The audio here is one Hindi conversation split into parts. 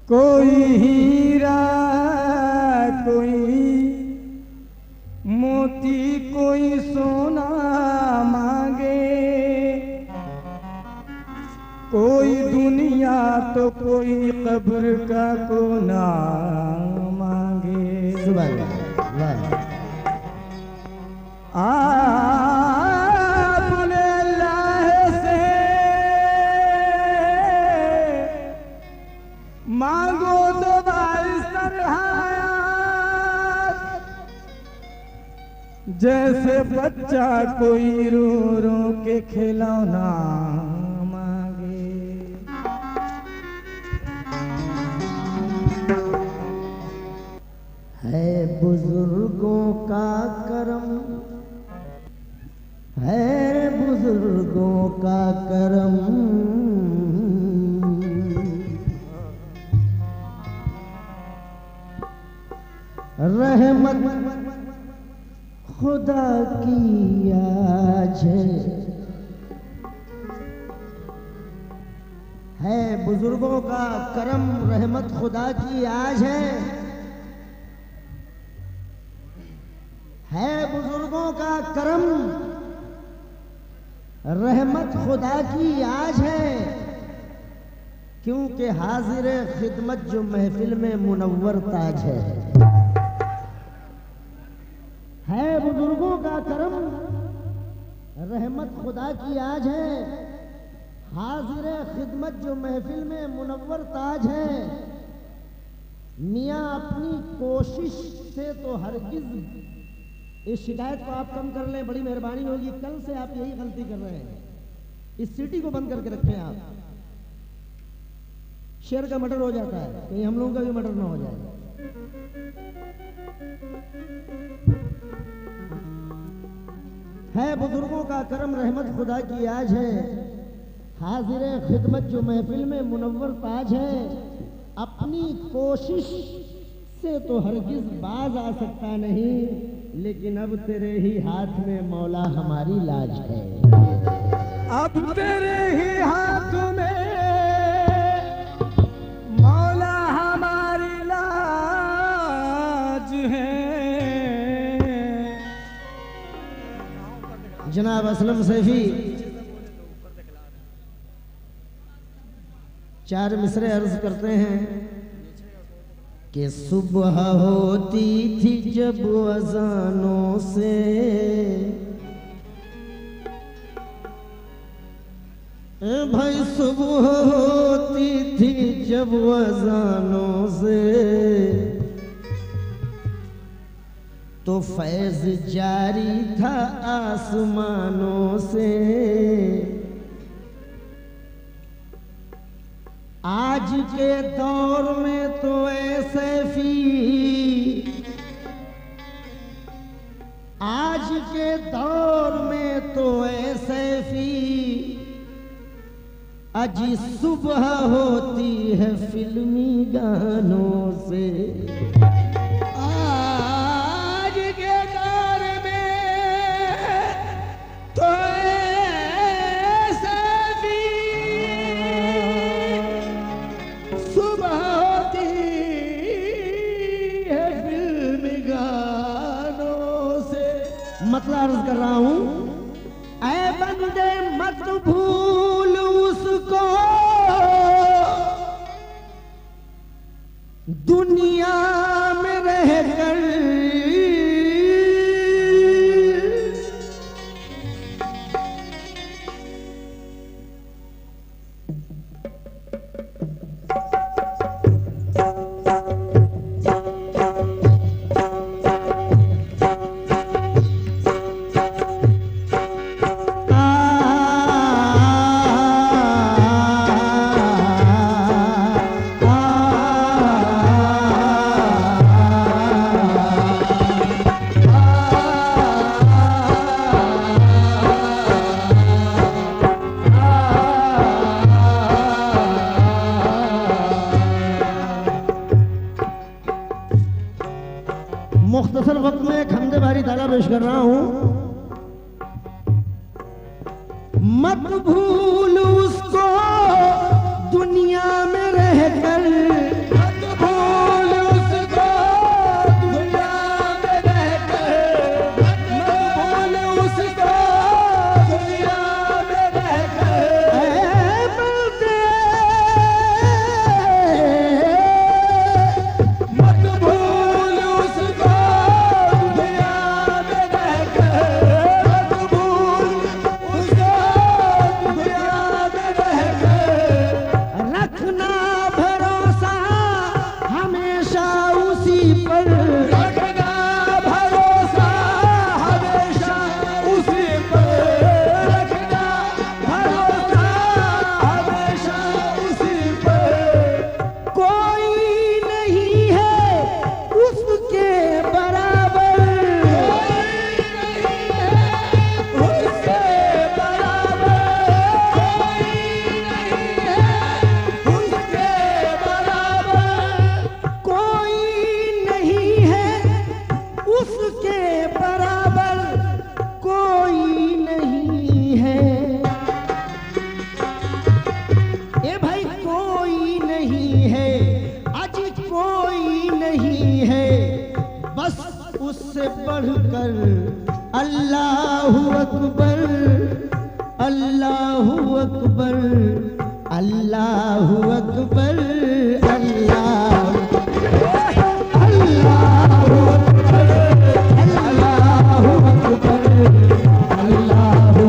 कोई हीरा कोई मोती कोई सोना मांगे, कोई दुनिया तो कोई कब्र का कोना मांगे। सुभान आपने अल्लाह से मांगो तो जैसे बच्चा कोई रो रो के खिलौना मांगे। है बुजुर्गों का करम, है बुजुर्गों का करम, रहमत खुदा की आज है बुजुर्गों का करम, रहमत खुदा की आज है बुजुर्गों का करम, रहमत खुदा की आज है, क्योंकि हाजिर खिदमत जो महफिल में मुनव्वर ताज है बुजुर्गों का करम, रहमत खुदा की आज है, हाजिर खिदमत जो महफिल में मुनव्वर ताज है। मियाँ अपनी कोशिश से तो हरगिज, इस शिकायत को आप कम कर लें, बड़ी मेहरबानी होगी। कल से आप यही गलती कर रहे हैं, इस सीटी को बंद करके रखें आप। शेर का मर्डर हो जाता है, कहीं हम लोगों का भी मर्डर ना हो जाए। है बुजुर्गों का करम, रहमत खुदा की आज है, हाजिर खिदमत जो महफिल में मुनव्वर ताज है। अपनी कोशिश से तो हरगिज बाज आ सकता नहीं, लेकिन अब तेरे ही हाथ में मौला हमारी लाज है। अब तेरे ही हाथ में मौला हमारी लाज है। जनाब असलम सैफी चार मिसरे अर्ज करते हैं कि सुबह होती थी जब अजानों से, भाई सुबह होती थी जब अजानों से, तो फैज जारी था आसमानों से। आज के दौर में तो ऐसे आज के दौर में तो ऐसे अजी सुबह होती है फिल्मी गानों से। आज के दौर में तो ऐसे सुबह होती है फिल्मी गानों से। मतलब अर्ज कर रहा हूं, ऐ बंदे मत भूल उसको दुनिया में रहकर, मुख्तसर वक्त में एक हमदे बारी ताला पेश कर रहा हूं। मत भूल उसको दुनिया में रहकर, आज कोई नहीं है बस उससे बढ़कर अल्लाहु अकबर, अल्लाहु अकबर, अल्लाहु अकबर, अल्लाह अल्लाहु अकबर, अल्लाहु अकबर, अल्लाहु अकबर, अल्लाहु बढ़कर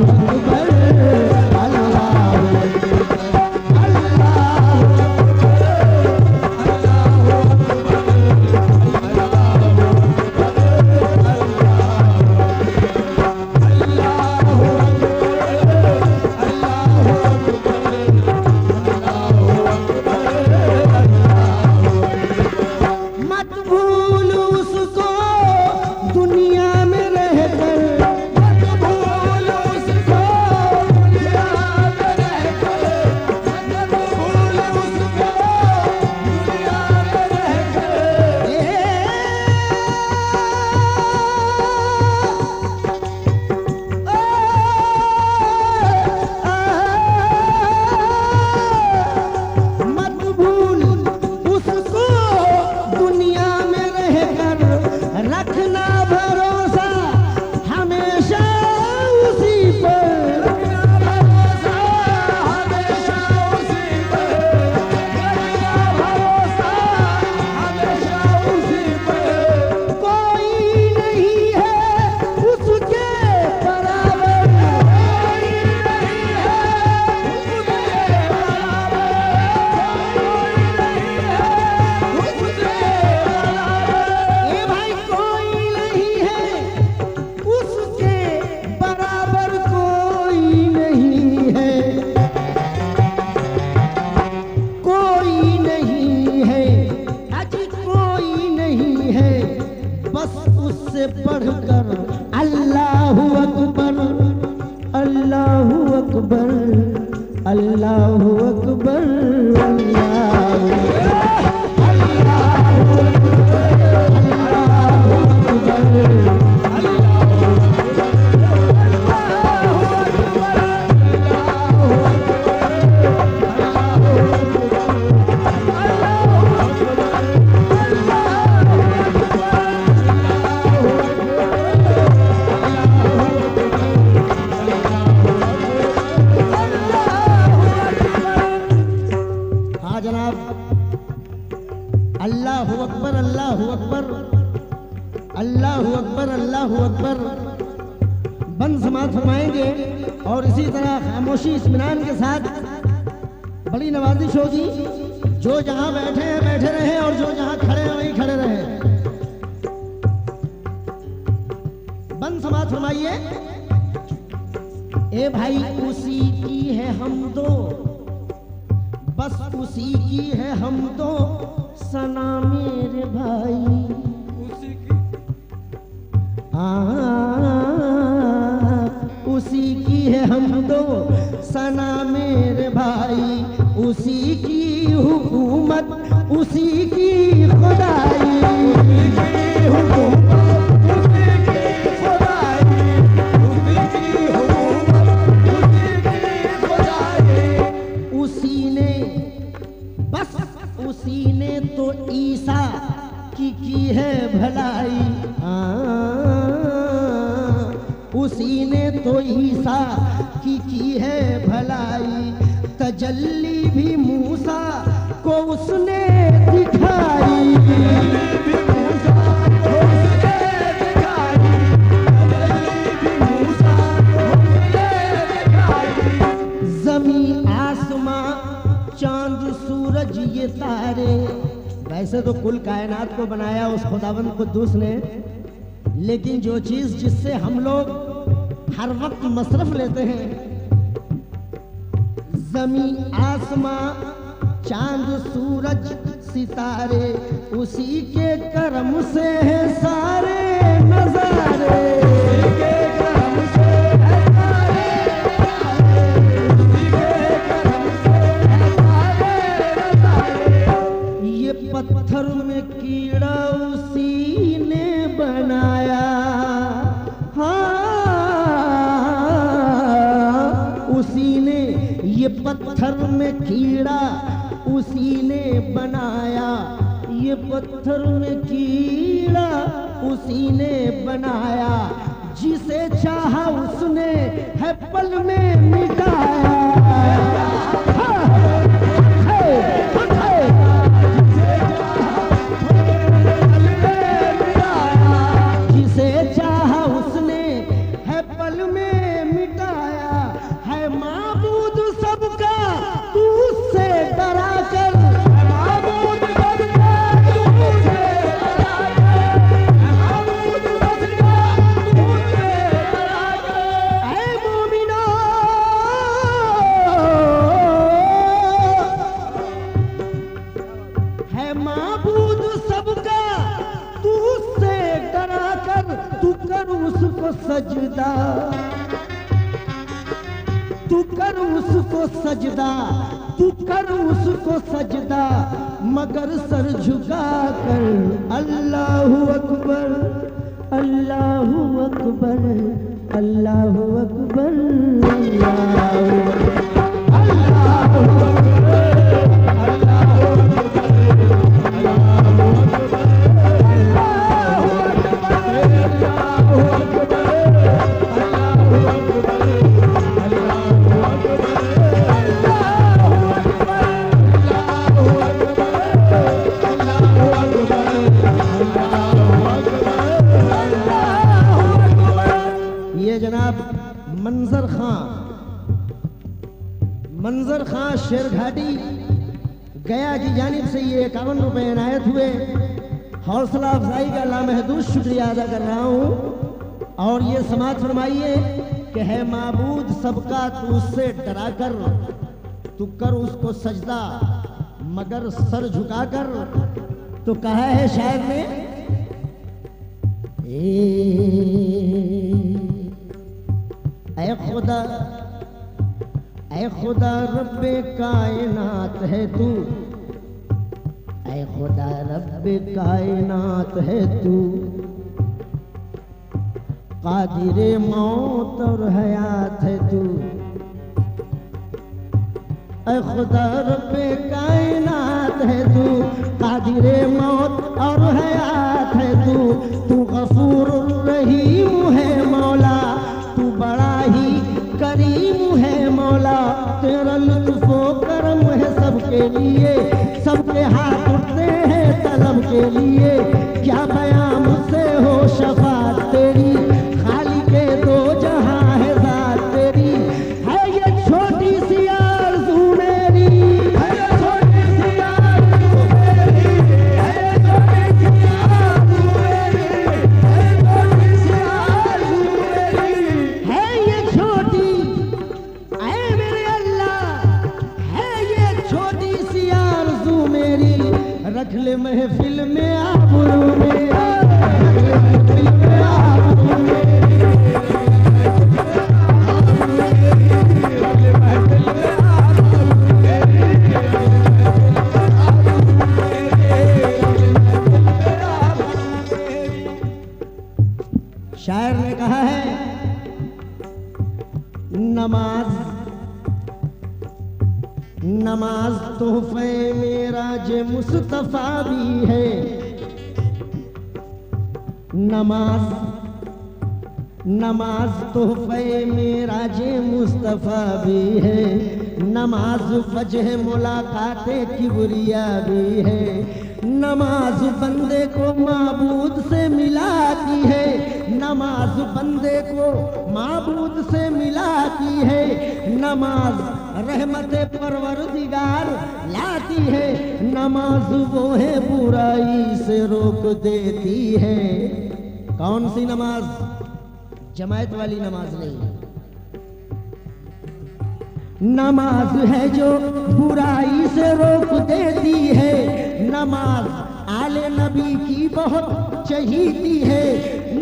अल्लाहु अकबर, अल्लाहु अकबर, अल्लाहु अकबर, अल्लाहु अल्लाहु अकबर, अल्लाहु अकबर, अल्लाहु अकबर, अल्लाहु अकबर बंद समात फरमाएंगे और इसी तरह खामोशी इत्मीनान के साथ बड़ी नवाजिश होगी। जो जहां बैठे हैं बैठे रहे और जो जहां खड़े हैं वहीं खड़े रहे। बंद समात फरमाइए। ए भाई उसी की है हम दो, बस उसी की है हम दो सना मेरे भाई, उसी की उसी की है हम दो सना मेरे भाई, उसी की हुकूमत उसी की खुदाई, उसी की हुकूमत उसी की खुदाई, उसी की हुकूमत उसी की खुदाई। उसी ने बस उसी ने तो ईसा की है भलाई, उसी ने तो ईसा की है भलाई, तजल्ली भी मूसा को उसने दिखाई, जमीन आसमां चांद सूरज ये तारे। वैसे तो कुल कायनात को बनाया उस खुदावंद कुद्दूस ने, लेकिन जो चीज जिससे हम लोग हर वक्त मसरफ लेते हैं, जमीन आसमां चांद सूरज सितारे, उसी के करम से है सारे नजारे, उसी के करम से है सारे नजारे, उसी के करम से है सारे नजारे। ये पत्थर में कीड़ा उसी ने बनाया, उसी ने ये पत्थर में कीड़ा उसी ने बनाया, ये पत्थर में कीड़ा उसी ने बनाया, जिसे चाहा उसने है पल में मिटाया। जिसे चाहा उसने है पल में मिटाया, है माबूद सबका तू उससे डरा कर, सजदा तू कर उसको सजदा, तू कर उसको सजदा, मगर सर झुका कर। अल्लाहु अकबर, अल्लाहु अकबर, अल्लाहु अकबर, अल्लाहु मंजर खां शेरघाटी गया की जानिब से ये 51 रुपए इनायत हुए। हौसला अफजाई का लामहदूद शुक्रिया अदा कर रहा हूँ। और ये समाज फरमाइए कि है माबूद सबका तू उससे डरा कर, तू कर उसको सजदा मगर सर झुका कर। तो कहा है शायर ने, ऐ खुदा, ऐ खुदा रब्बे कायनात है तू, ऐ खुदा रब्बे कायनात है तू, कादिरे मौत और हयात है तू। ऐ खुदा रब्बे कायनात है तू, कादिरे मौत और हयात है तू। तू गफूर रहीम है मौला, तू बड़ा ही करीम है मौला। तेरा लुत्फो करम है सबके लिए, सबके हाथ उठते हैं तलब के लिए। क्या बयां मुझसे हो शफात तेरी, खाली के दो जहां है जात तेरी। है ये छोटी सी आरज़ू मेरी, है ये छोटी सी आरज़ू मेरी, है ये छोटी सी आरज़ू मेरी, है ये छोटी सी आरज़ू मेरी। है ये छोटी, ऐ मेरे अल्लाह, है ये छोटी सी आरज़ू मेरी। रख ले महफिल में आबरू में, रख ले महफिल में आबरू में, शायर ने कहा है, नमाज नमाज तोहफे मेराज मुस्तफा भी है। नमाज नमाज तोहफे मेराज मुस्तफा भी है। नमाज वजह मुलाकाते किबरिया भी है। नमाज बंदे को माबूद से मिलाती है, नमाज बंदे को माबूद से मिलाती है। नमाज रहमत परवरदिगार लाती है। नमाज वो है बुराई से रोक देती है। कौन सी नमाज? जमायत वाली नमाज नहीं, नमाज है जो बुराई से रोक देती है। नमाज आले नबी की बहुत चहीती है।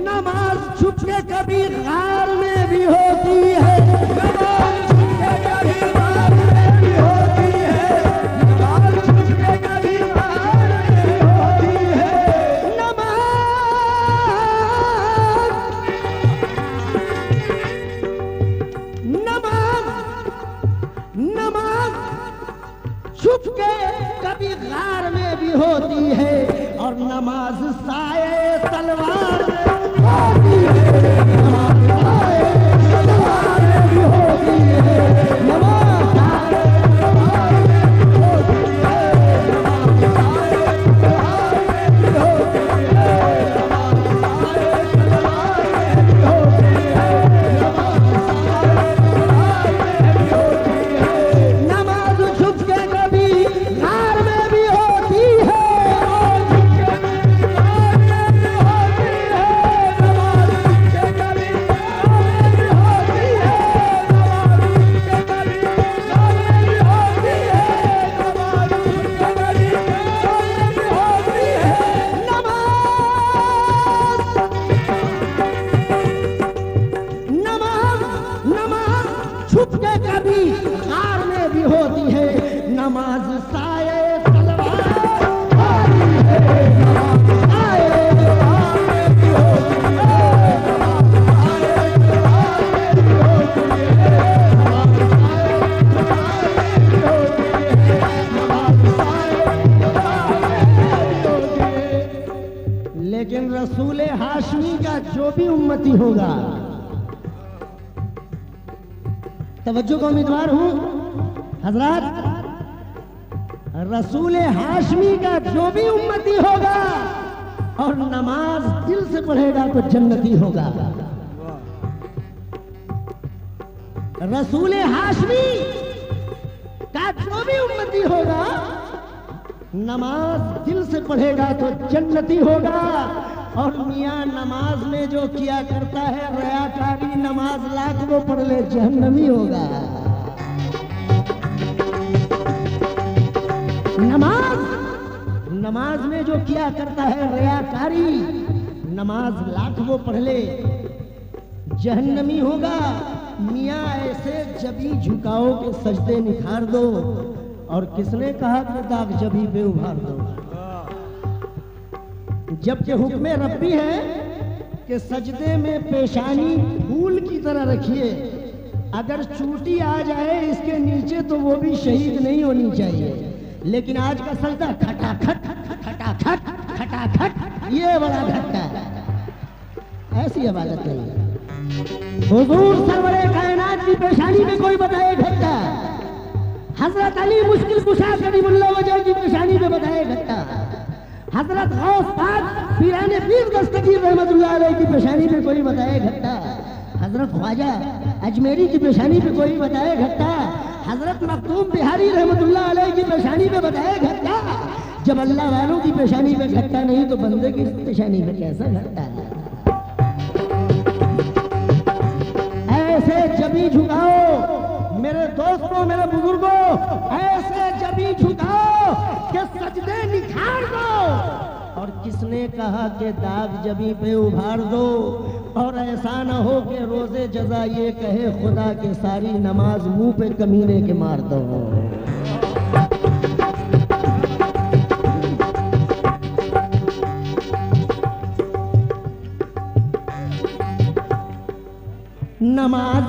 नमाज छुप के कभी गार में भी होती है, नमाज छुप के कभी गार में भी होती है, नमाज छुप के कभी गार में भी होती है। नमाज छुप के कभी गार में भी होती है। और नमाज साए तलवार में होती है, नमाज साए तलवार में भी होती है, नमाज साए तलवार में भी होती है, नमाज साए तलवार में भी होती है, नमाज साए तलवार में भी होती है, नमाज साए तलवार में भी होती है, नमाज छुप के कभी कार में भी होती है, नमाज साए तलवार होती है, नमाज साए तलवार में भी होती है, नमाज साए तलवार में भी होती है, नमाज साए तलवार में भी होती है, नमाज साए तलवार में भी होती है। लेकिन रसूल हाशमी का जो भी उम्मती होगा, तवज्जो का उम्मीदवार हूं हजरात, रसूल हाशमी का जो भी उम्मती होगा और नमाज दिल से पढ़ेगा तो जन्नती होगा। रसूल हाशमी का जो भी उम्मती होगा, नमाज दिल से पढ़ेगा तो जन्नती होगा। और मियां नमाज में जो किया करता है रयाकारी, नमाज लाख वो पढ़ ले जहन्नमी होगा। नमाज में जो किया करता है रियाकारी, नमाज लाख वो पढ़ ले जहन्नमी होगा। मियाँ ऐसे जबी झुकाओ के सजदे निखार दो, और किसने कहा कि दाग जबी पे उभार दो, जबकि हुक्म रब्बी है कि सजदे में पेशानी फूल की तरह रखिए। अगर चूटी आ जाए इसके नीचे तो वो भी शहीद नहीं होनी चाहिए। लेकिन आज का सजदा खटाखट खटाखट खटाखट, ये बड़ा घटका है, ऐसी इबादत नहीं है। हुजूर सरवरे कायनात की पेशानी में कोई बताए घटका, हजरत अली मुश्किल कुशा करीमुल्लाह वजह की पेशानी में बताए घटका, हजरत गौस पाक पीराने पीर दस्तगीर रहमतुल्लाह अलैह की पेशानी में कोई बताए घटका, हजरत ख्वाजा अजमेरी की पेशानी पे कोई बताए घटका, हजरत मखदूम बिहारी रहमतुल्लाह अलैह की पेशानी पे बताए घटका। जब अल्लाह वालों की पेशानी पे घटका नहीं तो बंदे की पेशानी पे कैसा घटका है? ऐसे जबी झुकाओ मेरे दोस्तों, मेरे बुजुर्गों, ऐसे जबी झुकाओ कि सजदे निखार दो। और किसने कहा कि दाग जबी पे उभार दो? और ऐसा न हो कि रोजे जजा ये कहे खुदा के सारी नमाज मुंह पे कमीने के मार दो। नमाज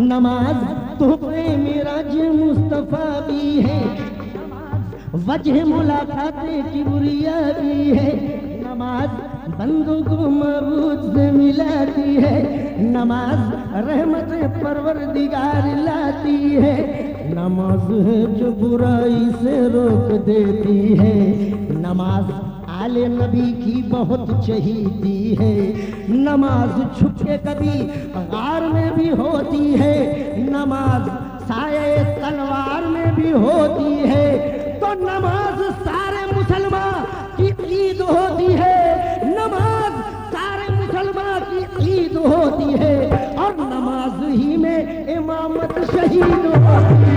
नमाज तोहफे मिराज मुस्तफा भी है, वजह मुलाकाते किबरिया भी है। नमाज बंदों को मबूद से मिलाती है, नमाज रहमत परवरदिगार लाती है। नमाज है जो बुराई से रोक देती है, नमाज आले नबी की बहुत चहीती है। नमाज छुपके कभी गार में भी होती है, नमाज साए तलवार में भी होती है। तो नमाज सारे मुसलमान की ईद होती है, नमाज सारे मुसलमान की ईद होती है। और नमाज ही में इमामत शहीद होती है,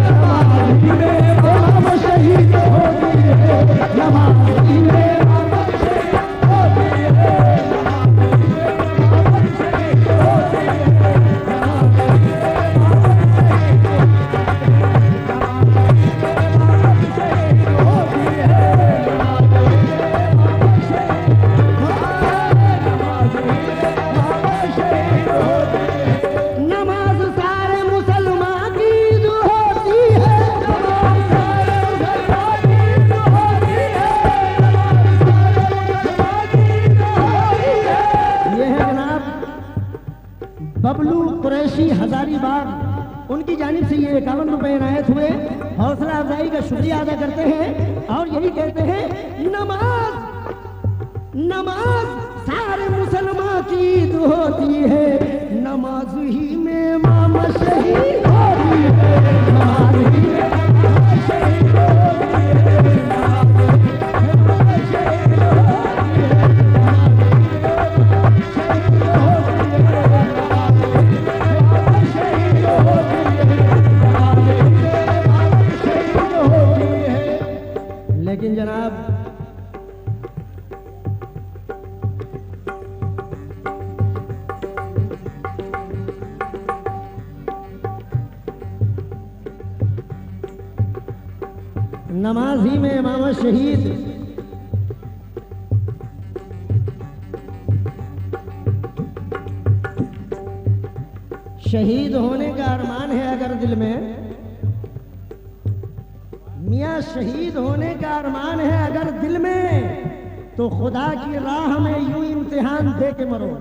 नमाज ही में इमामत शहीद होती है, नमाज ही में इमामत शहीद होती है, नमाज ही में इमामत शहीद होती है, नमाज ही में इमामत शहीद होती है, नमाज ही में इमामत शहीद होती है। नमाज सारे मुसलमान की ईद होती है, नमाज सारे मुसलमान की ईद होती है, अंसारी बाग, उनकी जानिब से ये 51 रुपए इनायत हुए। हौसला अफजाई का शुक्रिया अदा करते हैं और यही कहते हैं, नमाज नमाज सारे मुसलमान की ईद होती है, नमाज ही में इमाम शहीद होती है, नमाज ही में इमाम शहीद होती है, लेकिन जनाब नमाज ही में इमाम शहीद, शहीद होने का अरमान है अगर दिल में, मियाँ शहीद होने का अरमान है अगर दिल में, तो खुदा की राह में यूं इम्तिहान दे के मरो।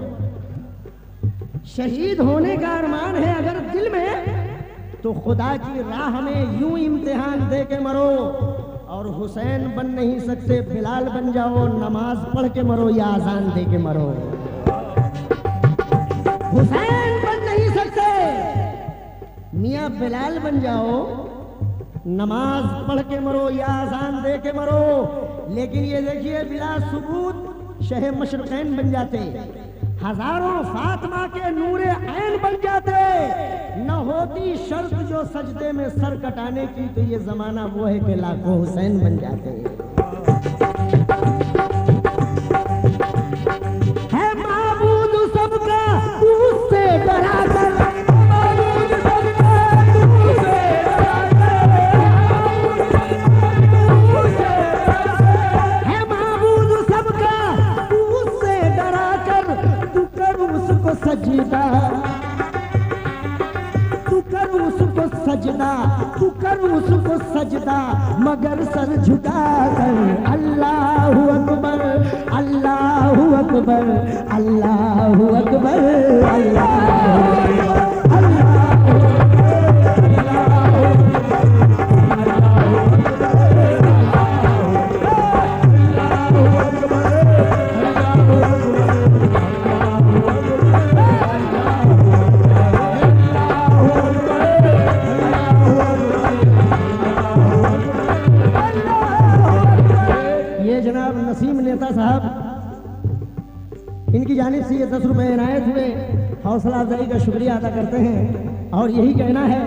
शहीद होने का अरमान है अगर दिल में, तो खुदा की राह में यूं इम्तिहान दे के मरो। और हुसैन बन नहीं सकते, बिलाल बन जाओ, नमाज पढ़ के मरो या अजान दे के मरो। हुसैन बन नहीं सकते, मियाँ बिलाल बन जाओ, नमाज पढ़ के मरो या अजान दे के मरो। लेकिन ये देखिए, बिला सबूत शह मशरक़ैन बन जाते, हजारों फातिमा के नूरे ऐन बन जाते। न होती शर्त जो सजदे में सर कटाने की, तो ये जमाना वो है कि लाखों हुसैन बन जाते। है माबूद सबका उससे डरा कर, माबूद सबका उससे डरा कर, है माबूद सबका उससे डरा कर, तू कर उसको सजदा, तू कर उसको सजदा, तू कर उसको सजदा, मगर सर झुका कर। अल्लाहु अकबर, अल्लाहु अकबर, अल्लाहु अकबर, अल्लाहु साहब, इनकी जानिब से ये 10 रुपए इनायत हुए। हौसला अफजाई का शुक्रिया अदा करते हैं और यही कहना है